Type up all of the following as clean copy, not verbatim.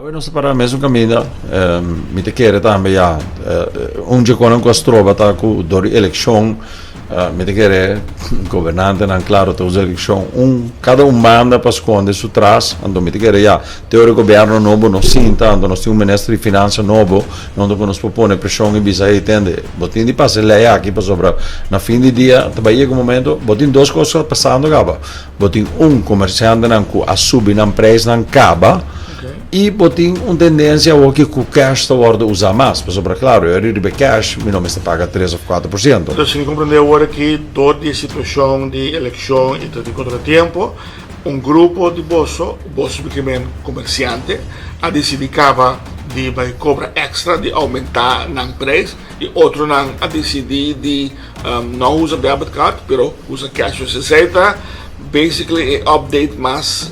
we non separare mesmo cammino, mi te chiede também ja, un giocone in questo trova ta cu dori election, mi te chiede governante nan claro ta usa election, cada manda para esconder su trás, ando mi te chiede ja, teoria governo novo no sinta, ando no un ministro di finanza novo, non do nos propone pressione bisa entende, botin di passa lei aqui para sobra, na fim de dia, trabalhei com momento, botin duas coisas passando gaba, botin comerciante nan cu a subir nan preço nan caba, e botin uma tendência ao que o cash está hora de usar mais, por exemplo, claro, eu recebi cash, meu nome está paga 3 ou 4%. Então, se compreendeu agora que toda a situação de eleição e de contratempo, grupo de bolso pequeno comerciante, a decidir de vai cobrar extra, de aumentar o preço, e outro a decidir de não usar debit card, mas usa cash ou receita, basically update mais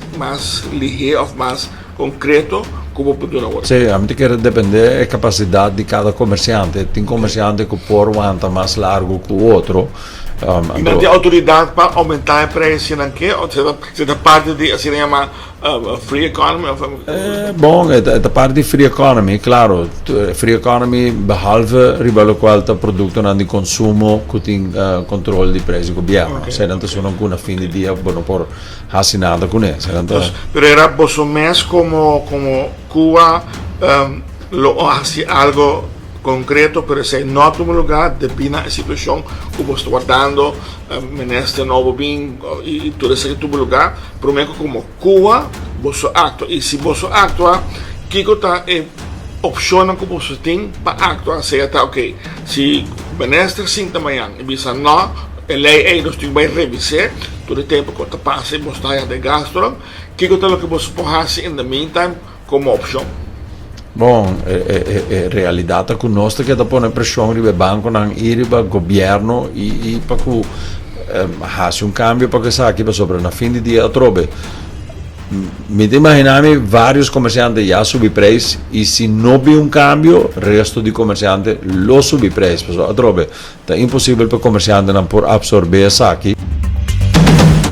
ligeiro, mais concreto como pode agora. Sim, a gente quer depender da capacidade de cada comerciante. Tem comerciante que por aguenta mais largo que o outro. E não tem autoridade para aumentar o preço, não quer? Ou seja, parte de assim chama free economy? Bom, é parte de free economy, claro. Free economy behalve ribelo qual tá produto de consumo que tem controle de preço do governo. Se não tem uma fim de dia, não por assinada com isso. Mas era você mês como Cuba lo hace algo concreto, pero se no en un lugar depende de la situación que vos estás guardando, meneste novo bem e tudo isso que tu lugar, prometo como Cuba, vos actua, e se vos actua, que está opção que vos tem para actuar, seja tá ok, se meneste 5 da manhã e bisa não, a lei é nós temos que revisar todo o tempo que passa e vos está de gasto, que está o que vos pode fazer in the meantime como opção. Bom, é realidade conosco que depois a pressão do banco não ir para o governo e para que faça cambio para que saque para sobre na fim de dia trobe. Me imaginami vários comerciantes já subir preço e se não houver cambio, o resto de comerciantes lo subir preço, trobe. É impossível para o comerciante não por absorver saque.